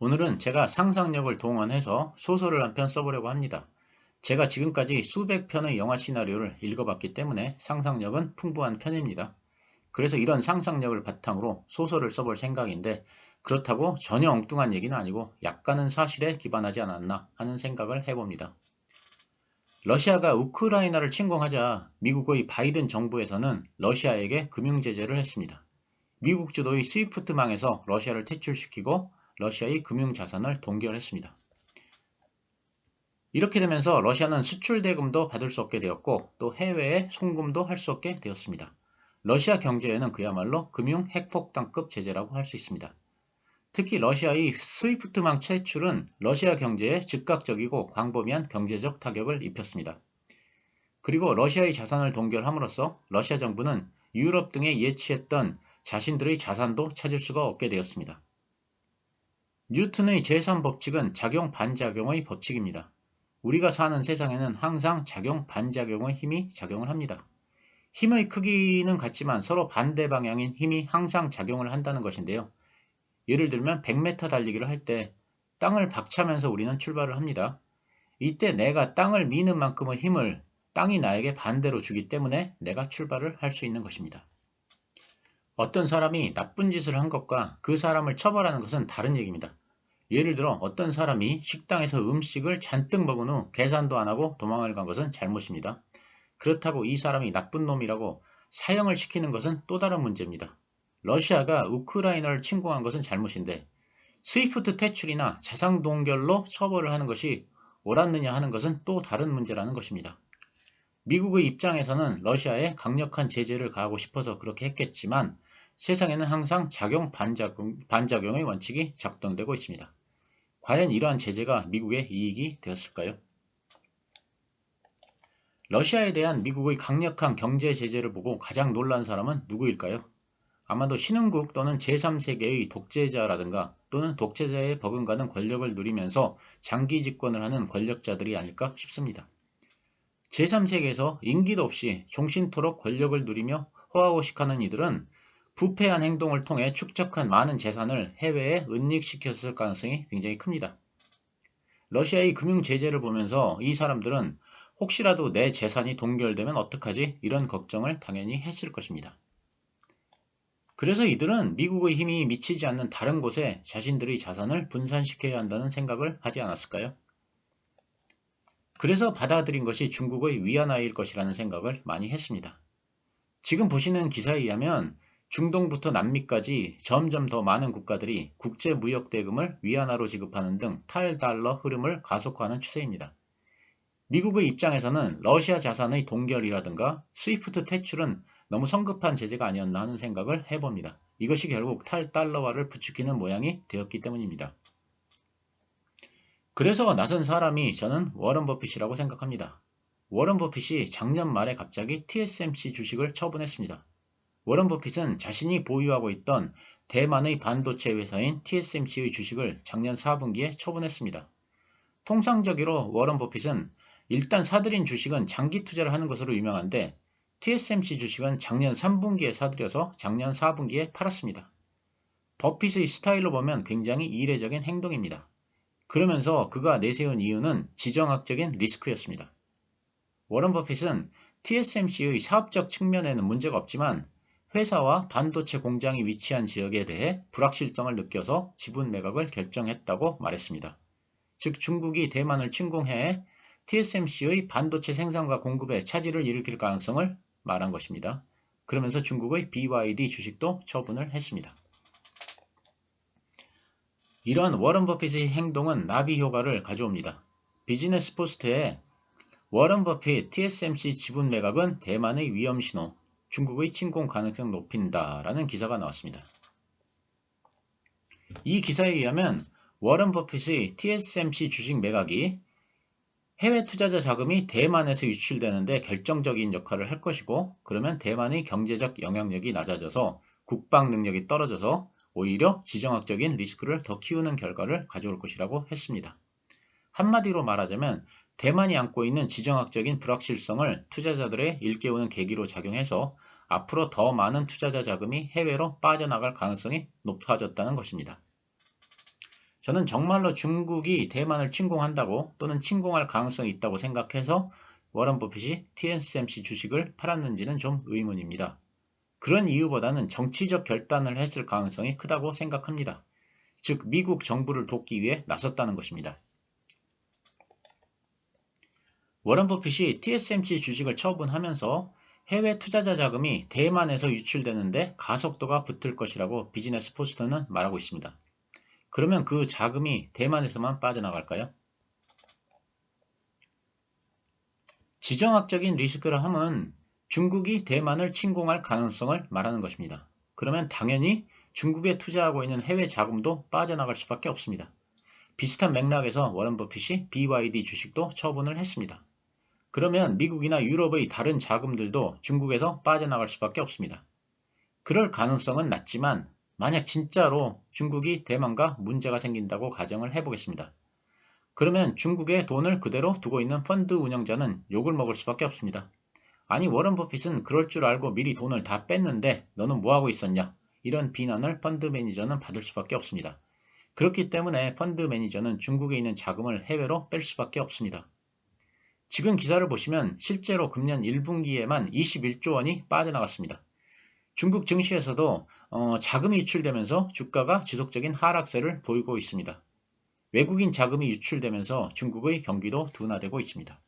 오늘은 제가 상상력을 동원해서 소설을 한 편 써보려고 합니다. 제가 지금까지 수백 편의 영화 시나리오를 읽어봤기 때문에 상상력은 풍부한 편입니다. 그래서 이런 상상력을 바탕으로 소설을 써볼 생각인데, 그렇다고 전혀 엉뚱한 얘기는 아니고 약간은 사실에 기반하지 않았나 하는 생각을 해봅니다. 러시아가 우크라이나를 침공하자 미국의 바이든 정부에서는 러시아에게 금융 제재를 했습니다. 미국 주도의 스위프트망에서 러시아를 퇴출시키고 러시아의 금융 자산을 동결했습니다. 이렇게 되면서 러시아는 수출 대금도 받을 수 없게 되었고 또 해외에 송금도 할 수 없게 되었습니다. 러시아 경제에는 그야말로 금융 핵폭탄급 제재라고 할 수 있습니다. 특히 러시아의 스위프트망 퇴출은 러시아 경제에 즉각적이고 광범위한 경제적 타격을 입혔습니다. 그리고 러시아의 자산을 동결함으로써 러시아 정부는 유럽 등에 예치했던 자신들의 자산도 찾을 수가 없게 되었습니다. 뉴턴의 제3법칙은 작용 반작용의 법칙입니다. 우리가 사는 세상에는 항상 작용 반작용의 힘이 작용을 합니다. 힘의 크기는 같지만 서로 반대 방향인 힘이 항상 작용을 한다는 것인데요. 예를 들면 100m 달리기를 할 때 땅을 박차면서 우리는 출발을 합니다. 이때 내가 땅을 미는 만큼의 힘을 땅이 나에게 반대로 주기 때문에 내가 출발을 할 수 있는 것입니다. 어떤 사람이 나쁜 짓을 한 것과 그 사람을 처벌하는 것은 다른 얘기입니다. 예를 들어 어떤 사람이 식당에서 음식을 잔뜩 먹은 후 계산도 안 하고 도망을 간 것은 잘못입니다. 그렇다고 이 사람이 나쁜 놈이라고 사형을 시키는 것은 또 다른 문제입니다. 러시아가 우크라이나를 침공한 것은 잘못인데 스위프트 퇴출이나 자산 동결로 처벌을 하는 것이 옳았느냐 하는 것은 또 다른 문제라는 것입니다. 미국의 입장에서는 러시아에 강력한 제재를 가하고 싶어서 그렇게 했겠지만 세상에는 항상 작용 반작용의 원칙이 작동되고 있습니다. 과연 이러한 제재가 미국의 이익이 되었을까요? 러시아에 대한 미국의 강력한 경제 제재를 보고 가장 놀란 사람은 누구일까요? 아마도 신흥국 또는 제3세계의 독재자라든가 또는 독재자에 버금가는 권력을 누리면서 장기 집권을 하는 권력자들이 아닐까 싶습니다. 제3세계에서 임기도 없이 종신토록 권력을 누리며 호화호식하는 이들은 부패한 행동을 통해 축적한 많은 재산을 해외에 은닉시켰을 가능성이 굉장히 큽니다. 러시아의 금융 제재를 보면서 이 사람들은 혹시라도 내 재산이 동결되면 어떡하지? 이런 걱정을 당연히 했을 것입니다. 그래서 이들은 미국의 힘이 미치지 않는 다른 곳에 자신들의 자산을 분산시켜야 한다는 생각을 하지 않았을까요? 그래서 받아들인 것이 중국의 위안화일 것이라는 생각을 많이 했습니다. 지금 보시는 기사에 의하면 중동부터 남미까지 점점 더 많은 국가들이 국제무역대금을 위안화로 지급하는 등 탈달러 흐름을 가속화하는 추세입니다. 미국의 입장에서는 러시아 자산의 동결이라든가 스위프트 퇴출은 너무 성급한 제재가 아니었나 하는 생각을 해봅니다. 이것이 결국 탈달러화를 부추기는 모양이 되었기 때문입니다. 그래서 나선 사람이 저는 워런 버핏이라고 생각합니다. 워런 버핏이 작년 말에 갑자기 TSMC 주식을 처분했습니다. 워런 버핏은 자신이 보유하고 있던 대만의 반도체 회사인 TSMC의 주식을 작년 4분기에 처분했습니다. 통상적으로 워런 버핏은 일단 사들인 주식은 장기 투자를 하는 것으로 유명한데 TSMC 주식은 작년 3분기에 사들여서 작년 4분기에 팔았습니다. 버핏의 스타일로 보면 굉장히 이례적인 행동입니다. 그러면서 그가 내세운 이유는 지정학적인 리스크였습니다. 워런 버핏은 TSMC의 사업적 측면에는 문제가 없지만 회사와 반도체 공장이 위치한 지역에 대해 불확실성을 느껴서 지분 매각을 결정했다고 말했습니다. 즉 중국이 대만을 침공해 TSMC의 반도체 생산과 공급에 차질을 일으킬 가능성을 말한 것입니다. 그러면서 중국의 BYD 주식도 처분을 했습니다. 이러한 워런 버핏의 행동은 나비 효과를 가져옵니다. 비즈니스 포스트에 워런 버핏 TSMC 지분 매각은 대만의 위험 신호, 중국의 침공 가능성 높인다 라는 기사가 나왔습니다. 이 기사에 의하면 워런 버핏의 TSMC 주식 매각이 해외 투자자 자금이 대만에서 유출되는데 결정적인 역할을 할 것이고, 그러면 대만의 경제적 영향력이 낮아져서 국방 능력이 떨어져서 오히려 지정학적인 리스크를 더 키우는 결과를 가져올 것이라고 했습니다. 한마디로 말하자면 대만이 안고 있는 지정학적인 불확실성을 투자자들의 일깨우는 계기로 작용해서 앞으로 더 많은 투자자 자금이 해외로 빠져나갈 가능성이 높아졌다는 것입니다. 저는 정말로 중국이 대만을 침공한다고 또는 침공할 가능성이 있다고 생각해서 워런 버핏이 TSMC 주식을 팔았는지는 좀 의문입니다. 그런 이유보다는 정치적 결단을 했을 가능성이 크다고 생각합니다. 즉 미국 정부를 돕기 위해 나섰다는 것입니다. 워런 버핏이 TSMC 주식을 처분하면서 해외 투자자 자금이 대만에서 유출되는데 가속도가 붙을 것이라고 비즈니스 포스트는 말하고 있습니다. 그러면 그 자금이 대만에서만 빠져나갈까요? 지정학적인 리스크라 함은 중국이 대만을 침공할 가능성을 말하는 것입니다. 그러면 당연히 중국에 투자하고 있는 해외 자금도 빠져나갈 수밖에 없습니다. 비슷한 맥락에서 워런 버핏이 BYD 주식도 처분을 했습니다. 그러면 미국이나 유럽의 다른 자금들도 중국에서 빠져나갈 수밖에 없습니다. 그럴 가능성은 낮지만 만약 진짜로 중국이 대만과 문제가 생긴다고 가정을 해보겠습니다. 그러면 중국에 돈을 그대로 두고 있는 펀드 운영자는 욕을 먹을 수밖에 없습니다. 아니 워런 버핏은 그럴 줄 알고 미리 돈을 다 뺐는데 너는 뭐하고 있었냐? 이런 비난을 펀드 매니저는 받을 수밖에 없습니다. 그렇기 때문에 펀드 매니저는 중국에 있는 자금을 해외로 뺄 수밖에 없습니다. 지금 기사를 보시면 실제로 금년 1분기에만 21조 원이 빠져나갔습니다. 중국 증시에서도 자금이 유출되면서 주가가 지속적인 하락세를 보이고 있습니다. 외국인 자금이 유출되면서 중국의 경기도 둔화되고 있습니다.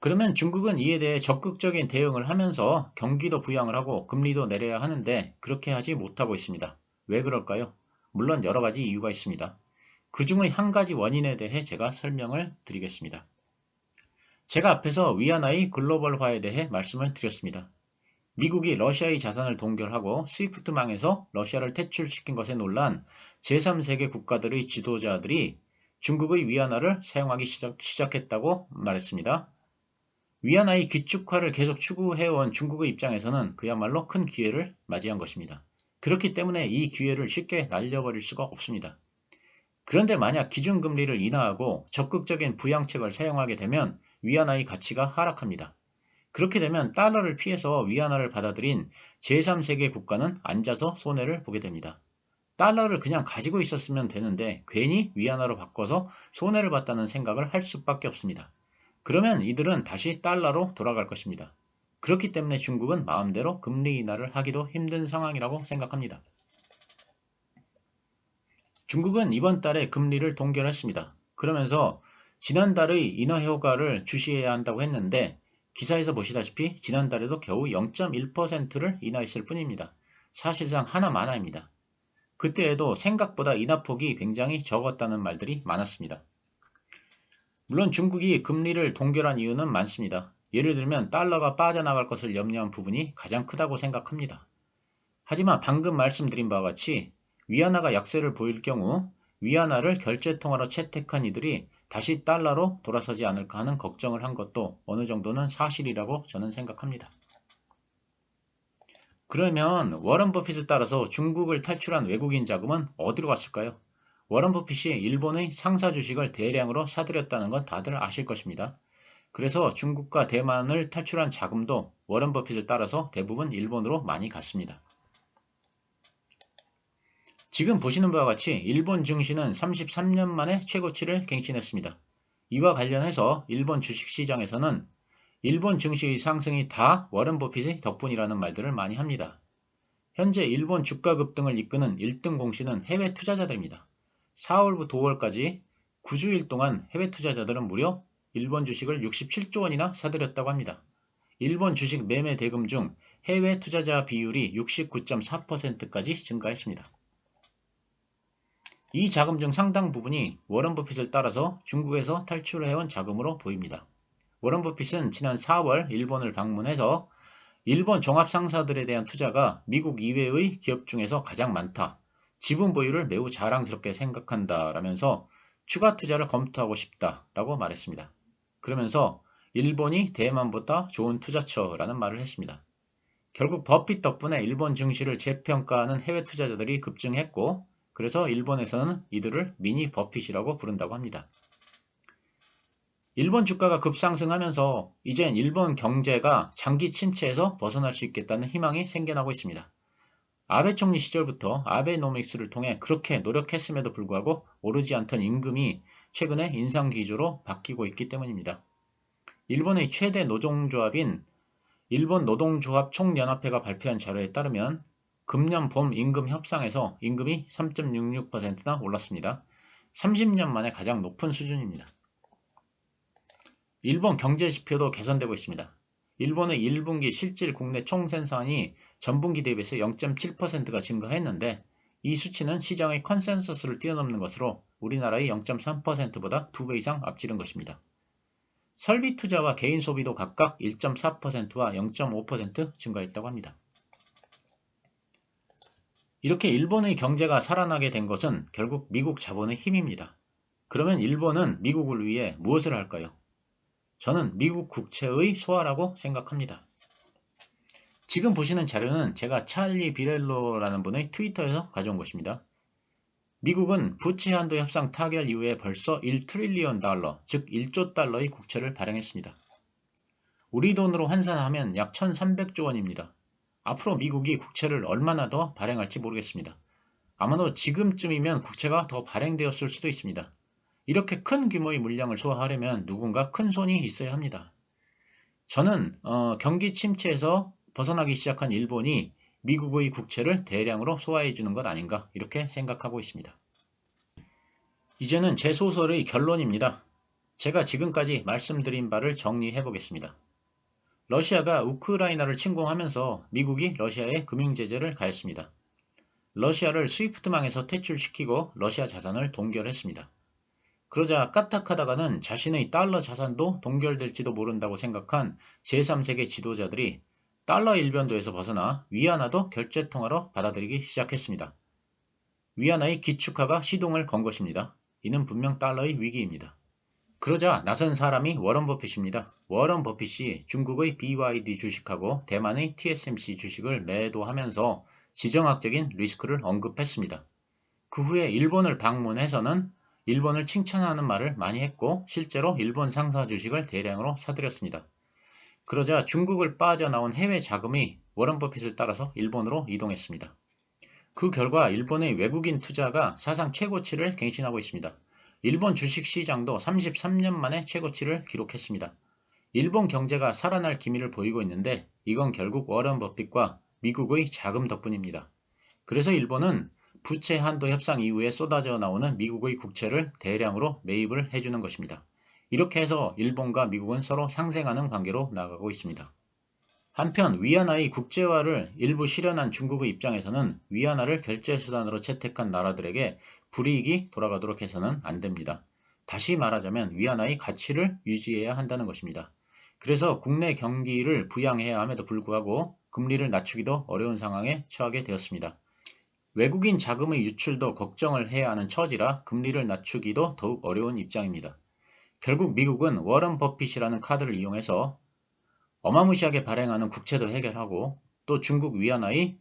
그러면 중국은 이에 대해 적극적인 대응을 하면서 경기도 부양을 하고 금리도 내려야 하는데 그렇게 하지 못하고 있습니다. 왜 그럴까요? 물론 여러 가지 이유가 있습니다. 그 중의 한 가지 원인에 대해 제가 설명을 드리겠습니다. 제가 앞에서 위안화의 글로벌화에 대해 말씀을 드렸습니다. 미국이 러시아의 자산을 동결하고 스위프트망에서 러시아를 퇴출시킨 것에 놀란 제3세계 국가들의 지도자들이 중국의 위안화를 사용하기 시작했다고 말했습니다. 위안화의 기축화를 계속 추구해온 중국의 입장에서는 그야말로 큰 기회를 맞이한 것입니다. 그렇기 때문에 이 기회를 쉽게 날려버릴 수가 없습니다. 그런데 만약 기준금리를 인하하고 적극적인 부양책을 사용하게 되면 위안화의 가치가 하락합니다. 그렇게 되면 달러를 피해서 위안화를 받아들인 제3세계 국가는 앉아서 손해를 보게 됩니다. 달러를 그냥 가지고 있었으면 되는데 괜히 위안화로 바꿔서 손해를 봤다는 생각을 할 수밖에 없습니다. 그러면 이들은 다시 달러로 돌아갈 것입니다. 그렇기 때문에 중국은 마음대로 금리 인하를 하기도 힘든 상황이라고 생각합니다. 중국은 이번 달에 금리를 동결했습니다. 그러면서 지난달의 인하 효과를 주시해야 한다고 했는데 기사에서 보시다시피 지난달에도 겨우 0.1%를 인하했을 뿐입니다. 사실상 하나마나입니다. 그때에도 생각보다 인하폭이 굉장히 적었다는 말들이 많았습니다. 물론 중국이 금리를 동결한 이유는 많습니다. 예를 들면 달러가 빠져나갈 것을 염려한 부분이 가장 크다고 생각합니다. 하지만 방금 말씀드린 바와 같이 위안화가 약세를 보일 경우 위안화를 결제통화로 채택한 이들이 다시 달러로 돌아서지 않을까 하는 걱정을 한 것도 어느 정도는 사실이라고 저는 생각합니다. 그러면 워런 버핏을 따라서 중국을 탈출한 외국인 자금은 어디로 갔을까요? 워런 버핏이 일본의 상사 주식을 대량으로 사들였다는 건 다들 아실 것입니다. 그래서 중국과 대만을 탈출한 자금도 워런 버핏을 따라서 대부분 일본으로 많이 갔습니다. 지금 보시는 바와 같이 일본 증시는 33년 만에 최고치를 갱신했습니다. 이와 관련해서 일본 주식시장에서는 일본 증시의 상승이 다 워런 버핏의 덕분이라는 말들을 많이 합니다. 현재 일본 주가 급등을 이끄는 1등 공신은 해외 투자자들입니다. 4월부터 5월까지 9주일 동안 해외 투자자들은 무려 일본 주식을 67조 원이나 사들였다고 합니다. 일본 주식 매매 대금 중 해외 투자자 비율이 69.4%까지 증가했습니다. 이 자금 중 상당 부분이 워런 버핏을 따라서 중국에서 탈출해온 자금으로 보입니다. 워런 버핏은 지난 4월 일본을 방문해서 일본 종합상사들에 대한 투자가 미국 이외의 기업 중에서 가장 많다. 지분 보유를 매우 자랑스럽게 생각한다 라면서 추가 투자를 검토하고 싶다 라고 말했습니다. 그러면서 일본이 대만보다 좋은 투자처라는 말을 했습니다. 결국 버핏 덕분에 일본 증시를 재평가하는 해외 투자자들이 급증했고 그래서 일본에서는 이들을 미니 버핏이라고 부른다고 합니다. 일본 주가가 급상승하면서 이젠 일본 경제가 장기 침체에서 벗어날 수 있겠다는 희망이 생겨나고 있습니다. 아베 총리 시절부터 아베노믹스를 통해 그렇게 노력했음에도 불구하고 오르지 않던 임금이 최근에 인상 기조로 바뀌고 있기 때문입니다. 일본의 최대 노동조합인 일본 노동조합 총연합회가 발표한 자료에 따르면 금년 봄 임금 협상에서 임금이 3.66%나 올랐습니다. 30년 만에 가장 높은 수준입니다. 일본 경제 지표도 개선되고 있습니다. 일본의 1분기 실질 국내 총생산이 전분기 대비해서 0.7%가 증가했는데 이 수치는 시장의 컨센서스를 뛰어넘는 것으로 우리나라의 0.3%보다 2배 이상 앞지른 것입니다. 설비 투자와 개인 소비도 각각 1.4%와 0.5% 증가했다고 합니다. 이렇게 일본의 경제가 살아나게 된 것은 결국 미국 자본의 힘입니다. 그러면 일본은 미국을 위해 무엇을 할까요? 저는 미국 국채의 소화라고 생각합니다. 지금 보시는 자료는 제가 찰리 비렐로라는 분의 트위터에서 가져온 것입니다. 미국은 부채 한도 협상 타결 이후에 벌써 1트릴리언 달러, 즉 1조 달러의 국채를 발행했습니다. 우리 돈으로 환산하면 약 1300조 원입니다. 앞으로 미국이 국채를 얼마나 더 발행할지 모르겠습니다. 아마도 지금쯤이면 국채가 더 발행되었을 수도 있습니다. 이렇게 큰 규모의 물량을 소화하려면 누군가 큰 손이 있어야 합니다. 저는 경기 침체에서 벗어나기 시작한 일본이 미국의 국채를 대량으로 소화해 주는 것 아닌가 이렇게 생각하고 있습니다. 이제는 제 소설의 결론입니다. 제가 지금까지 말씀드린 바를 정리해 보겠습니다. 러시아가 우크라이나를 침공하면서 미국이 러시아에 금융제재를 가했습니다. 러시아를 스위프트망에서 퇴출시키고 러시아 자산을 동결했습니다. 그러자 까딱하다가는 자신의 달러 자산도 동결될지도 모른다고 생각한 제3세계 지도자들이 달러 일변도에서 벗어나 위안화도 결제통화로 받아들이기 시작했습니다. 위안화의 기축화가 시동을 건 것입니다. 이는 분명 달러의 위기입니다. 그러자 나선 사람이 워런 버핏입니다. 워런 버핏이 중국의 BYD 주식하고 대만의 TSMC 주식을 매도하면서 지정학적인 리스크를 언급했습니다. 그 후에 일본을 방문해서는 일본을 칭찬하는 말을 많이 했고 실제로 일본 상사 주식을 대량으로 사들였습니다. 그러자 중국을 빠져나온 해외 자금이 워런 버핏을 따라서 일본으로 이동했습니다. 그 결과 일본의 외국인 투자가 사상 최고치를 갱신하고 있습니다. 일본 주식시장도 33년 만에 최고치를 기록했습니다. 일본 경제가 살아날 기미를 보이고 있는데 이건 결국 워런 버핏과 미국의 자금 덕분입니다. 그래서 일본은 부채 한도 협상 이후에 쏟아져 나오는 미국의 국채를 대량으로 매입을 해주는 것입니다. 이렇게 해서 일본과 미국은 서로 상생하는 관계로 나아가고 있습니다. 한편 위안화의 국제화를 일부 실현한 중국의 입장에서는 위안화를 결제수단으로 채택한 나라들에게 불이익이 돌아가도록 해서는 안 됩니다. 다시 말하자면 위안화의 가치를 유지해야 한다는 것입니다. 그래서 국내 경기를 부양해야 함에도 불구하고 금리를 낮추기도 어려운 상황에 처하게 되었습니다. 외국인 자금의 유출도 걱정을 해야 하는 처지라 금리를 낮추기도 더욱 어려운 입장입니다. 결국 미국은 워런 버핏이라는 카드를 이용해서 어마무시하게 발행하는 국채도 해결하고 또 중국 위안화의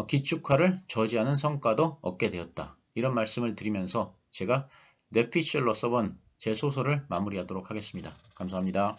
기축화를 저지하는 성과도 얻게 되었다. 이런 말씀을 드리면서 제가 뇌피셜로 써본 제 소설을 마무리하도록 하겠습니다. 감사합니다.